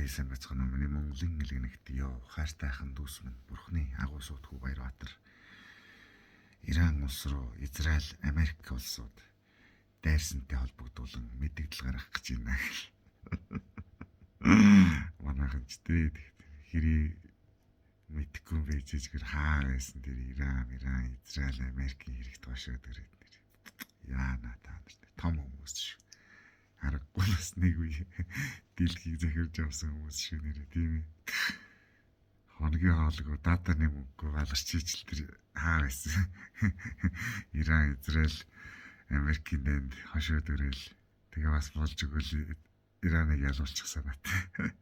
сайн бацхан миний Монголын илгэнэгт ёо хайртайхан дүүс минь Бурхны агуу суудгүй Баярбаатар Иран улс руу Израиль, Америк улсууд дайрсантай холбогдуулан мэдээлэл гаргах гэж байна гэл. Манайхан ч тэгээд хэрэг мэдхгүй байжж гэр хаа байсан тэр Иран, Израиль, Америкийн хэрэгт бошоод ирээд нэр. Яана та нар том хүмүүс шүү. Харахгүй бас нэг үе дэлхийг захирж авсан хүмүүс шүү нэрээ тийм ээ. Хоногийн хоолойгоо датаны мөнгөө алгарч ичл тэр хаа байсан. Иран, Израиль, Америкийн дэнд хошоод ирэл тэгээ бас болж өгөөл Ираныг ялуулчих санаатай.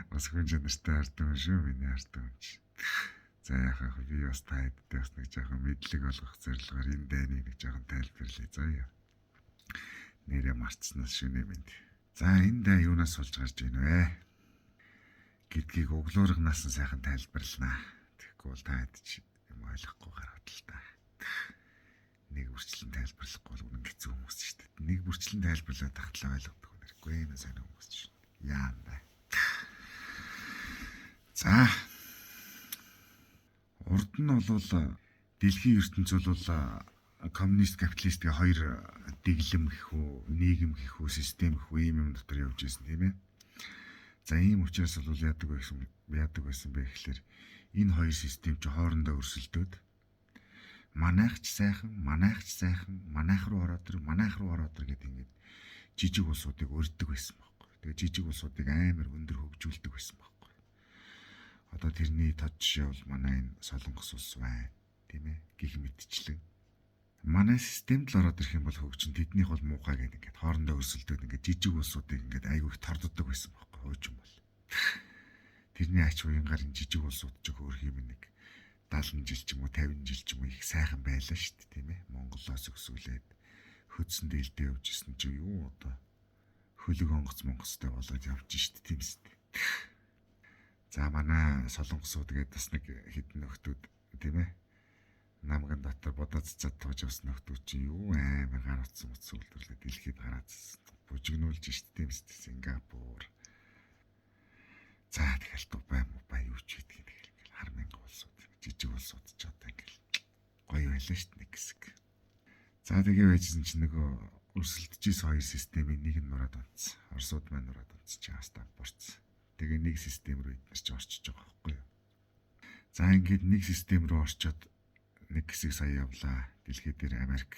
Бас хүн чанартай хардсан шүү миний хардсан ч. За яхаа би бас тайдтай бас нэг жоохон мэдлэг олгох зорилгоор энэ дайныг нэг жоохон тайлбарлая заяа. Нэрээ марцснаас шүнэ минь. За энэ даа юунаас болж гарч ийн вэ? Гэдгийг углуургнаас нь сайхан тайлбарлана. Тэгэхгүй бол та хэд юм ойлгохгүй гараад л та. Нэг бүрчлэн тайлбарлахгүй бол үнэн хэцүү хүмүүс шүү дээ. Нэг бүрчлэн тайлбарлаад тахтлаа ойлгохгүй нэргүй энэ сайн хүмүүс шүү. Яа бай. За урд нь бол дэлхийн ертөнцийн бол коммунист капиталист гэх хоёр дэглэм гэх үү, нийгэм гэх үү, систем гэх үү ийм юм дотор явж ирсэн тийм ээ. За ийм учраас бол яадаг байсан бэ гэхэлэр энэ хоёр систем чи хоорондоо өрсөлдөөд манайх ч сайхан, манайх руу ороод ир гэдэг ингээд жижиг улсуудыг өрддөг байсан байхгүй. Тэгээ жижиг улсуудыг амар өндөр хөгжүүлдэг байсан байхгүй. Одоо тэрний тод жишээ бол манай энэ Солонгос улс байна тийм ээ гих мэдчлэн. Манай системд л ороод ирэх юм бол хөгжин тэднийх бол муухай гэдэг ингээд хоорондоо өрсөлдөөд ингээд жижиг улсуудыг ингээд айгүй их торддог байсан байхгүй хөөж юм бол. Тэрний ач уянгаар энэ жижиг улсууд ч хөөх юм нэг 70 жил ч юм уу 50 жил ч юм уу их сайхан байлаа шүү дээ тийм ээ. Монголоос өсвөлээд хөдсөн дээлтэй явж исэн чи юу одоо хөлөг онгоцтой болоод явж штэ тийм үстэ. За манай солонгосууд гэдэг бас нэг хідэн нөхдүүд тийм ээ. Намган дотор бодоод цацаад тууж авсан нөхдүүд чи юу амар гар утсан үлдвэрлээ дэлхийд гараад бужигнуулж штэ тийм үстэ Сингапур. За тэгэл Дубай юу ч хийдэг тэгэл хар мянган улсууд жижиг улсууд ч одоо ингээл гоё байлаа штэ нэг хэсэг. За тэгээ байжсэн чи нөгөө өрсөлдөжсэн хоёр системийн нэг нь нураад онцсон. Оросууд маань нураад онцсон чи хастаа борцсон. Тэгээ нэг систем рүү эдгээр чи орчиж байгаа байхгүй юу. За ингээд нэг систем рүү орчоод нэг хэсэг сая явлаа. Дэлхий дээр Америк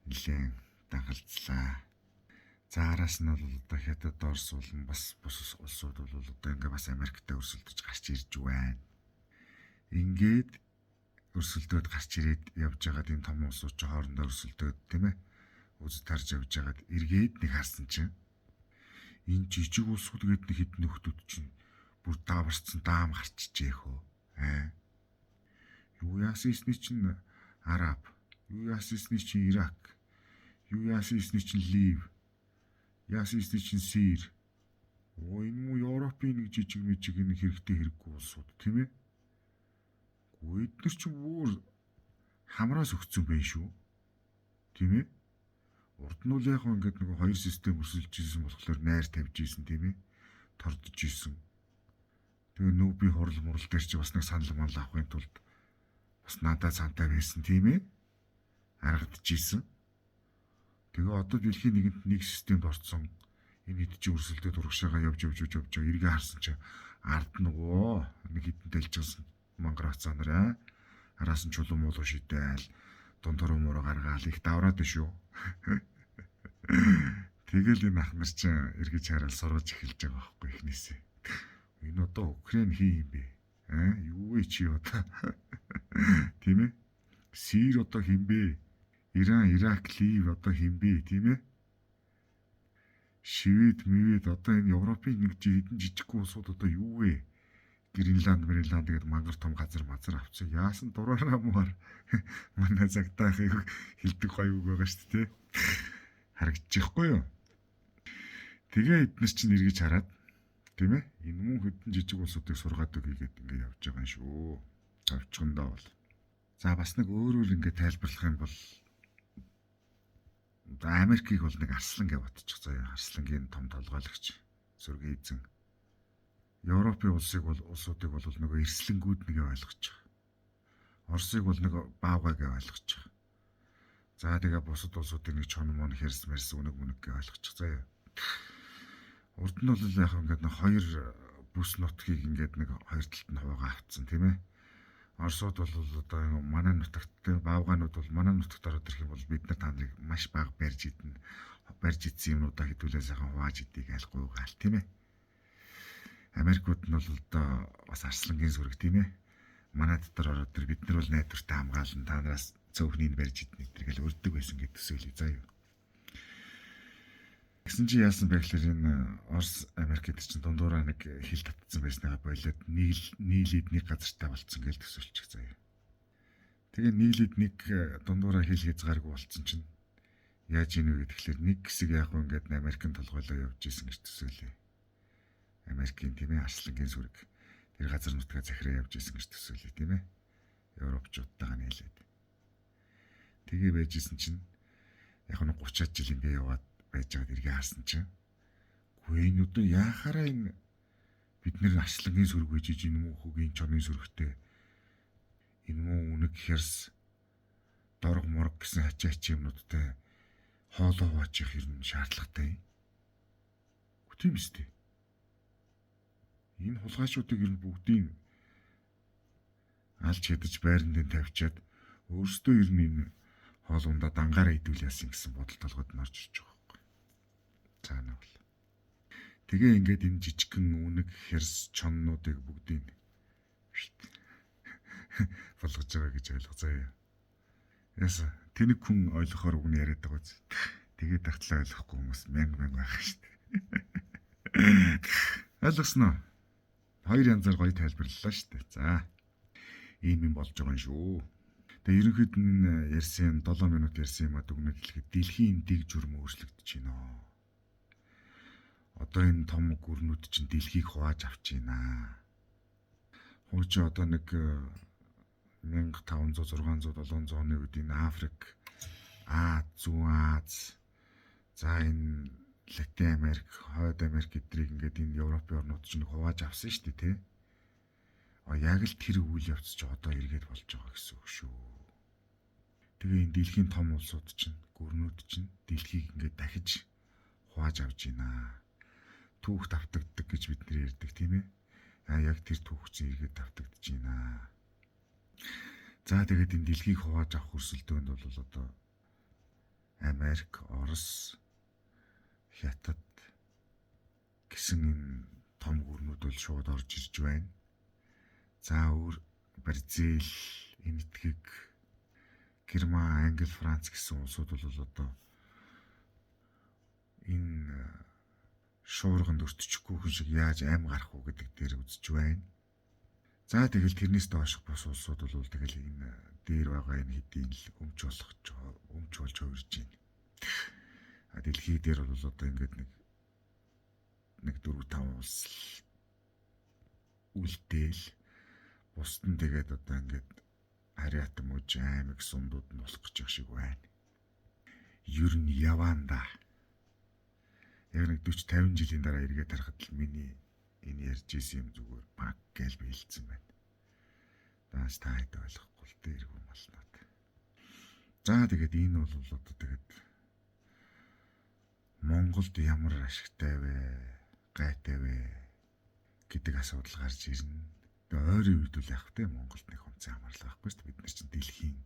нэлээд дангалцлаа. За араас нь бол одоо хятад Орос болон бас бус улсууд бол одоо ингээ бас Америктай өрсөлдөж гарч ирж байна. Ингээд өрсөлдөөд гарч ирээд явж байгаа тийм том улсууд ч хоорондоо өрсөлдөөд тийм ээ. Үз тарж явж байгаад эргээд нэг харсан чинь энэ жижиг улсууд гээд нэг хэд нөхдүүд чинь бүр дааварцсан даам гарчжээ хөө. Юу яасны чинь Араб, юу яасны чинь Ирак, юу яасны чинь Лив, яасны чинь Сир. Энэ муу Европын нэг жижиг мэжиг нэг хэрэгтэй хэрэггүй улсууд тийм ээ. Эдгээр чинь бүр хамраас өгцөн байх шүү. Тийм ээ. Урд нь л яг ингээд нэг хоёр систем өрсөлдөж исэн болохоор найр тавьж исэн тийм ээ. Тордож исэн. Тэгээ нүүби хурал мурал дээр чи бас нэг санал манал авахын тулд бас надад цантай байсан тийм ээ. Харагдаж исэн. Тэгээ одоо дэлхийн нэгэнд нэг системд орцсон. Энэ хэд чи өрсөлдөд урагшаага явж эргээ харсан чи ард нөгөө нэг хитэн дэлж гисэн манграц нараа араас нь чулуун муулуу шидээл дунтар өмөрө гаргаал их давраад шүү. Тэгэл энэ ах нар ч эргэж хараад сурвалж эхэлж байгаа байхгүй эхнээсээ. Энэ одоо Украин хий юм бэ? Юу вэ чи одоо? Тийм ээ? Сир одоо хинбэ? Иран, Ирак, Лив одоо хинбэ? Тийм ээ? Швед, Мэвэд одоо энэ Европын нэг хэдэн жижигхэн улсууд одоо юу вэ? Гренланд гэдэг мангар том газар авцсан. Яасан дураараа муур манай цагтаахыг хилдэг гоё үг байгаа шүү дээ. Харагдчихгүй юу? Тэгээ эднэр чинь эргэж хараад тийм ээ? Энэ мөн хэдэн жижиг улсуудыг сургаад өгье гэдэг ингээд явж байгаа юм шүү. Тавчгандаа бол. За бас нэг өөрөөр ингээд тайлбарлах юм бол Америкийг бол нэг арслан гэж бодчих заяа. Арслангийн том толгойлогч сүргээ эзэн Европын улсуудыг бол нөгөө эрслэнгүүд нэгэ ойлгож байгаа. Оросыг бол нэг баавгайг ойлгож байгаа. За тэгээ бусад улсуудыг нэг чон мон хэрс мэрс үнэг мүнэг гэж ойлгож байгаа. Заяа. Урд нь бол яг ингээд нэг хоёр бүс нутгийг ингээд нэг хоёр талд нь хуваага авцсан тийм ээ. Оросууд бол одоо манай нутагт баавгаанууд бол манай нутагт ороод ирэх юм бол бид нар та нарыг маш бага барьж идсэн юмудаа хэдүүлээ сайхан хувааж идэх аль гуйгаал тийм ээ. Америкууд нь бол одоо бас арслангийн сүрэг тийм ээ. Манай дотор ороод ир бид нар бол найдвартай хамгаалан та нараас цөөхнийг барьж идэх гэл өрдөг байсан гэдэг төсөөлөе заяа. Гэсэн чи яасан бэ гэхээр энэ Орос Америк гэдэг чинь дундуураа нэг хил татсан байсныгаа болоод нийлээд нэг газартай болцсон гэж төсөөлчих заяа. Тэгээ нийлээд нэг дундуураа хил хязгааргүй болцсон чинь яаж ийнэ вэ гэхээр нэг хэсэг яг ингээд Америкийн толгойлоо явж исэн гэж төсөөлье. Америкийн тийм ээ арслангийн сүрэг тэр газар нутгаа захираа явж исэн гэж төсөөлье тийм ээ. Европчуудтайгаа нийлээд. Тэгээ байжсэн чинь яг нь 30-аад жил ингээ яваад байж байгаад эргээ харсан чинь гүй энэ одоо яахаараа энэ бид нэр арслангийн сүрэг гэж энэ мөн хөгийн чонын сүрэгтэй энэ мөн үнэг хэрс дорог морог гэсэн хачаач юмнуудтай хоолоо хувачих юм шаардлагатай. Үгүй юм шүү дээ. Энэ хулгайчуудыг ер нь бүгдийг алж ядаж байранд нь тавьчаад өөрсдөө ер нь энэ хоол ундаа дангаараа идүүл яасан гэсэн бодол толгойд нь орж ирж байгаа байхгүй. Цаана бол. Тэгээ ингээд энэ жижигхэн үнэг хэрс чоннуудыг бүгдийг болгож байгаа гэж ойлгоцгаая. Яса тэнэг хүн ойлгохоор үг нь яриад байгаа үз. Тэгээд тагтлаа ойлгохгүй хүмүүс мянга байх шүү дээ. Ойлгосноо? Хоёр янзаар гоё тайлбарлалаа шүү дээ. За. Ийм юм болж байгаа юм шүү. Тэгээ ерөнхийд нь ярьсан 7 минут ярьсан юм а дүгнэж хэлэхэд дэлхийн дэг журам өөрчлөгдөж байна. Одоо энэ том гүрнүүд чинь дэлхийг хувааж авч байна. Хууч одоо нэг 1500 600 700 оны үед энэ Африк, Зүүн Аз, за энэ Латин Америк, Хойд Америк гэдрийг ингээд энэ Европын орнууд чинь хувааж авсан шүү дээ, тий. Яг л тэр үйл явц чи одоо эргээд болж байгаа гэсэн үг шүү. Тэгээ энэ дэлхийн том улсууд чинь, гүрнүүд чинь дэлхийг ингээд дахиж хувааж авж байна. Түүх давтагддаг гэж бид нэр ярьдаг тийм ээ. Яг тэр түүх чинь эргээд давтагдж байна. За тэгээд энэ дэлхийг хувааж авах өрсөлдөөнд бол одоо Америк, Орос, Хятад гэсэн энэ том гүрнүүд бол шууд орж ирж байна. За өөр Бразил, Энэтхэг, Герман, Англи, Франц гэсэн улсууд бол одоо энэ шуурганд өртчихгүй хүн шиг яаж ам гарах уу гэдэг дээр үзэж байна. За тэгэл тэрнээс доош бус улсууд бол тэгэл энэ дээр байгаа энэ хэдийн л өмч болж хувирж байна. Дэлхий дээр бол одоо ингээд нэг 4-5 улс үлдээл бусд нь тэгээд одоо ингээд Ариат мууж аймаг сундууд нь болох гэж байгаа шиг байна. Ер нь яваанда яг нэг 40-50 жилийн дараа эргээд харахад л миний энэ ярьж исэн юм зүгээр баг гэж би хэлсэн байна. Дааш та хэд ойлгохгүй л дээ эргүү малнаад. За тэгээд энэ бол одоо тэгээд Монголд ямар ашигтай вэ, гайтай вэ гэдэг асуудал гарч ирнэ. Тэгээ ойрын үед бол яг тэ Монголд нэг онцгой хамаарлаа байхгүй шүү дээ. Бид нар чинь дэлхийн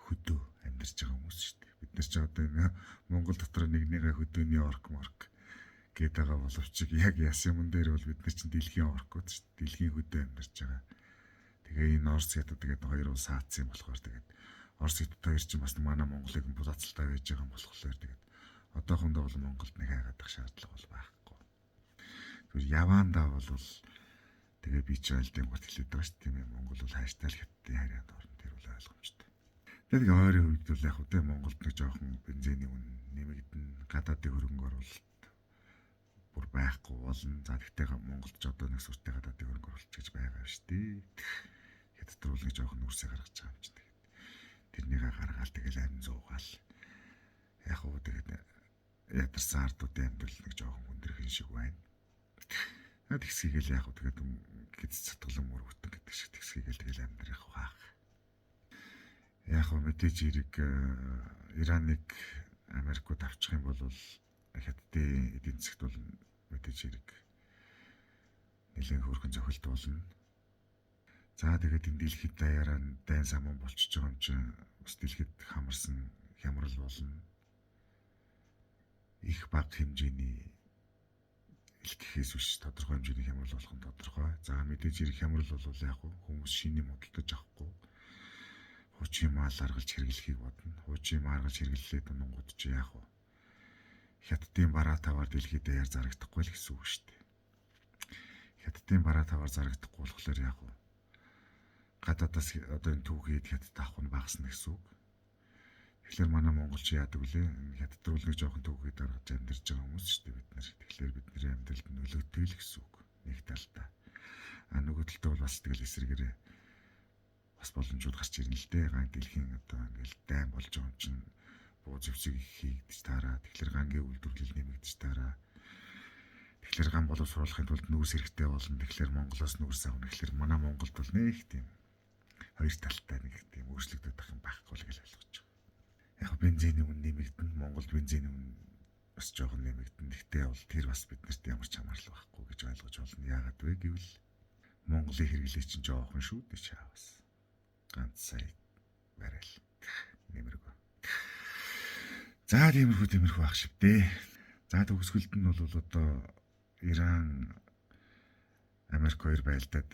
хөдөө амьдарч байгаа хүмүүс шүү дээ. Бид нар ч одоо энэ Монгол дотор нэгнийгээ хөдөөний орк гэдэг байгаа боловч яг яс юм дээр бол бид нар чинь дэлхийн оркууд шүү дээ. Дэлхийн хөдөө амьдарч байгаа. Тэгээ энэ Орос Хятад тэгээд хоёр улс хаацсан болохоор тэгээд Орос Хятад хоёр чинь бас манай Монголыг буцаацалтай байж байгаа юм болохоор тэгээд одоохондоо бол Монголд нэг хайгаадах шаардлага бол байхгүй. Тэгвэл яваандаа бол тэгээ би ч айлдын гот хэлээд байгаа шүү дээ. Монгол бол хайштай л Хятадын харьяанд орно тэр бол ойлгомжтой. Тэгээд ойрын үед бол яг үгүй Монголд нэг жоохон бензиний үн нэмэгдэн гадаадын хөрөнгө оруулалт бүр байхгүй болно. За тэгтээ Монголд ч одоо нэг сүртэй гадаадын хөрөнгө оруулалт гэж байгаа шүү дээ. Хятад руу нэг жоохон нүрсээ гаргаж байгаа юм чинь тэгээд тэрнийгээ гаргаал тэгэл амин зуугаал. Яг уу тэгээд ядарсан ардуудын амьдрал нэг жоохон хүндрэх шиг байна. Тэгсгийгээл яг тэгээд гэц цатгалан мөрөгтөн гэдэг шиг тэгсгийгээл тэгэл амьдрах хаах. Яг мэдээж эрэг Ираныг Америкууд авчих юм бол хятадын эдийн засгт бол мэдээж эрэг нэлээд хөргөн зохилт болно. За тэгээд энэ дэлхийд даяараа дайн саман болчихж байгаа юм чинь бас дэлхийд хамарсан хямрал болно. Их бага хэмжээний гэхээс биш тодорхой хэмжээний хямрал болох нь тодорхой. За мэдээж хэрэг хямрал бол яг хүмүүс шиний модалдаж авахгүй хуучин маал аргалж хэрэглэхийг бодно. Хуучин маал аргалж хэрэглэлээ дунгууд чи яг хятадын бараа таваар дэлхийд даяар зарагдахгүй л гэсэн үг шүү дээ. Хятадын бараа таваар зарагдахгүй болохоор яг гадаадаас одоо энэ түүхийд хятад авах нь багасна гэсэн үг. Тэгэхээр манай монголч яадаг вүлээ? Хятад руу нэг жоохон түүхийд гаргаж амьдарч байгаа хүмүүс шүү дээ бид нар. Тэгэхээр бидний амьдралд нөлөөтэй л гэсэн үг. Нэг талдаа. Нөгөө талдаа бол бас тэгэл эсрэгээрээ бас боломжууд гарч ирнэ л дээ. Ганг дэлхийн одоо ингээл дайн болж байгаа юм чинь буу зэвсэг хийгдэж таараа. Тэгэхээр гангийн үйлдвэрлэл нэмэгдэж таараа. Тэгэхээр ган боловсруулахын тулд нүүрс хэрэгтэй болно. Тэгэхээр Монголоос нүүрс авах. Тэгэхээр манай Монголд бол нэг тийм хоёр талтай нэг тийм өөрчлөгдөж байх юм байхгүй л гэж ойлгож байна. Яг бензиний үн нэмэгдэн, Монголд бензиний үн бас жоохон нэмэгдэн. Гэхдээ бол тэр бас биднэрт ямар ч хамаарлал байхгүй гэж ойлгож байна. Яагаад вэ гэвэл Монголын хэрэглээ чинь жоохон шүү дээ чаавас. Ганц сая барайл нэмэргүй. За тиймэрхүү ах шивдээ. За төгсгөлд нь бол одоо Иран Америк хоёр байлдаад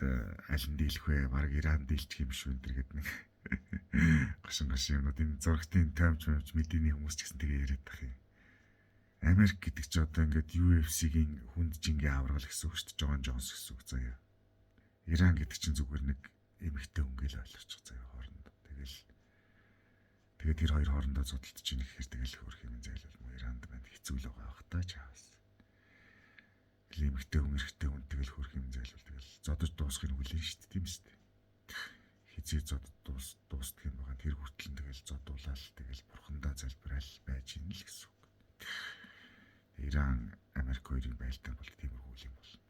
аль нь дийлэх вэ? Бараг Иран дийлчих юм шүү энэ гэдэг нэг гашин юмнууд энэ зургтын таймч мэдээний хүмүүс ч гэсэн тэгээ яриад тах юм. Америк гэдэг чи одоо ингээд UFC-гийн хүнд жингийн аврал гэсэн үг шүү дээ. Жон Джонс гэсэн үг заяа. Иран гэдэг чинь зүгээр нэг эмэгтэй хүн гэл ойлгочих заяа хоорондоо. Тэгээд тэр хоёр хоорондоо зодтолж ийн гэхээр тэгэл хөрх юм зайлвал мо Иранд байна хэцүү л байгаа бах та чаас. Эмэгтэй хүн эрэгтэй хүн тэгэл хөрх юм зайлвал тэгэл зодож дуусхыг хүлээн шүү дээ тийм үстэй. Хизээ зод дуустдаг юм байгаа. Тэр хүртэл тэгэл зодуулаад тэгэл бурхандаа залбираал байж ийн л гэсэн үг. Иран Америк хоёрын байлдаа бол тиймэрхүү юм болно.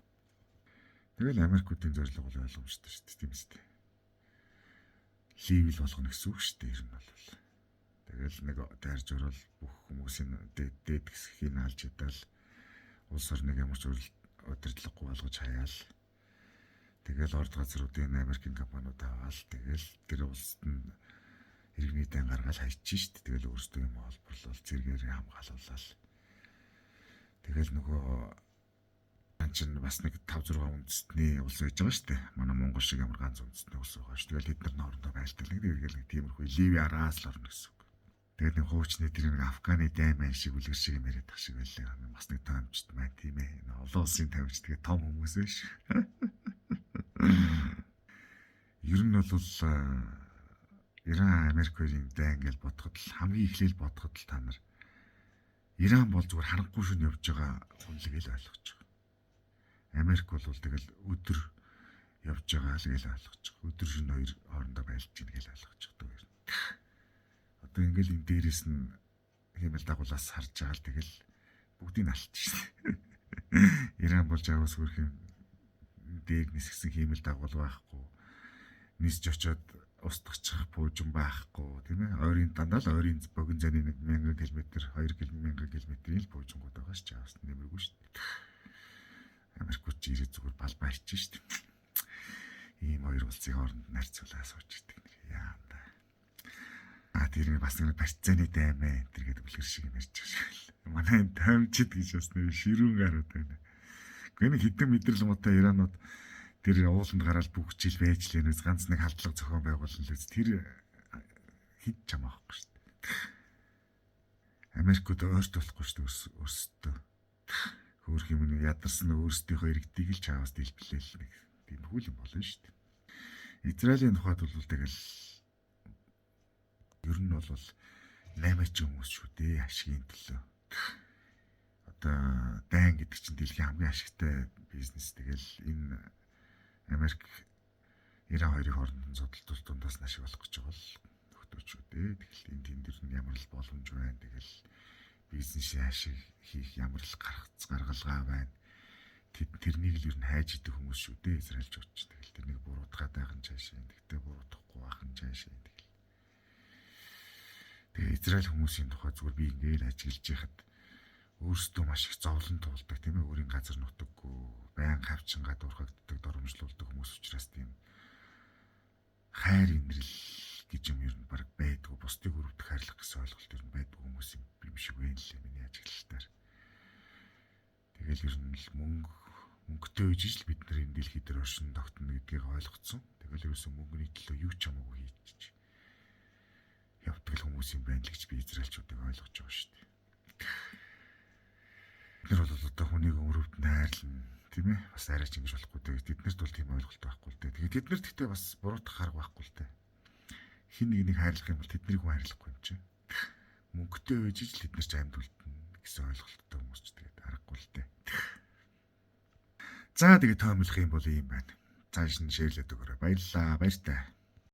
Тэгэл Америкуудын зорилго бол ойлгомжтой шүү дээ тийм үстэй. Левел болгоно гэсэн үг шүү дээ ер нь бол. Тэгэл нэг дайрж орол бүх хүмүүсийн дээд хэсгийг алж идаал улс орныг ямар ч удирдлаггүй болгож хаяал. Тэгэл орд газруудын Америкийн компаниуд аваад тэгэл тэр улсад нь иргэний дан гаргаад хайчих шүү дээ. Тэгэл өөрсдөө юм олборлол зэрэгээр хамгаалуулаад. Тэгэл нөгөө чинь бас нэг 5 6 үндэстний улс байж байгаа шүү дээ. Манай Монгол шиг ямар ганц үндэстний улс байгаа шүү. Тэгэл хэд нар хоорондоо байлдаг нэг нэг тиймэрхүү Ливи араас л орно гэсэн үг. Тэгээд нэг хуучны тэр нэг Афганы дайман шиг үлгэр шиг юм яриад тах шиг байлаа. Бас нэг таамжт маань тийм ээ. Олон улсын таамж тэгээд том хүмүүс биш. Ер нь бол Иран Америк хоёрын дайн гэж бодоход л хамгийн эхлээл бодоход л та нар Иран бол зүгээр харахгүй шүн явж байгаа хүнлэгээл ойлгож байгаа. Америк бол тэгэл өдөр явж байгаа л гэж ойлгож байгаа. Өдөр шөнө хоёр хоорондоо байлж ийн гэж ойлгож байгаа. Одоо ингээл энэ дээрээс нь хэмэл дагуулаас харж байгаа л тэгэл бүгдийг алдчихсан. Иран болж аваас хөрх юм дээр нисгсэн хэмэл дагуул байхгүй. Нисж очоод устгахчих буужин байхгүй тийм ээ. Ойрын дандаа л ойрын богино зайны 1000 км 2 км-ийн л буужингууд байгаа ш. Чаас нэмэргүй ш. Америкууд ч ирээд зүгээр балбаа хийчих ш. Ийм хоёр улсын хооронд нарцуулаа сууж идэг нэр яа да. Тэр бас нэг барьцааны даймаа энэ гэдэг үлгэр шиг юм ярьж байгаа. Манай таймчд гэж бас нэг ширүүн гарууд байна. Гэхдээ нэг хитэн мэдрэл муутай Иранууд тэр ууланд гараад бүх жил байж лэнээс ганц нэг халдлага зохион байгуулсан л үз. Тэр хит чам аахгүй шүү дээ. Америкууд ойрт болохгүй шүү дээ өөрсдөө. Хөөх юм нэг ядарсан өөрсдийнхөө иргэдийг л чаавас дэлбэлээл нэг тийм хөл юм болно шүү дээ. Израилийн тухайд бол тэгэл ер нь бол 8 ч хүмүүс шүү дээ ашигын төлөө. Одоо дайн гэдэг чинь дэлхийн хамгийн ашигтай бизнес. Тэгэл энэ Америк Иран хоёрын хоорондын зодтолтол дундаас ашиг олох гэж байгаа л нөхдөж шүү дээ. Тэгэл энэ тэн дээр нь ямар л боломж байна. Тэгэл бизнесийн ашиг хийх ямар л гаргалгаа байна. тэрнийг л ер нь хайж идэх хүмүүс шүү дээ израильчууд ч. Тэгэл тэрнийг буруутгаад байгаа нь цаашаа. Тэгтээ буруутгахгүй байх нь цаашаа. Тэгээ Израиль хүмүүсийн тухай зүгээр би ингээл ажиглаж яхад өөрсдөө маш их зовлон туулдаг тийм ээ, өөрийн газар нутаггүй байн хавчингаа дурхагддаг, доромжлуулдаг хүмүүс учраас тийм хайр инрэл гэж юм ер нь баг байдгүй, бусдыг өрөвдөх хайрлах гэсэн ойлголт ер нь байдгүй хүмүүс юм шиг байна лээ миний ажиглалтаар. Тэгэл ер нь л мөнгөтэй үжиж л бид нар энэ дэлхий дээр оршин тогтно гэдгийг ойлгоцсон. Тэгэл ерөөсөө мөнгөний төлөө юу ч хамаагүй хийж явдаг хүмүүс юм байна л гэж би израильчуудыг ойлгож байгаа шүү дээ. Бид нар бол одоо хүнийг өрөвдөн хайрлна тийм ээ, бас арайч ингэж болохгүй дээ. Тэднэрт бол тийм ойлголт байхгүй л дээ. Тэгээд тэд нар тэгтээ бас буруутгах арга байхгүй л дээ. Хин нэг хайрлах юм бол тэднийг хүн хайрлахгүй юм чинь. Мөнгөтэй үжиж л тэд нар ч амьд үлдэнэ гэсэн ойлголттой хүмүүс ч тэгээд аргагүй л дээ. За тэгээд тоомлох юм бол ийм байна. Цааш нь шеэрлээд өгөөрэй. Баярлалаа. Баяртай.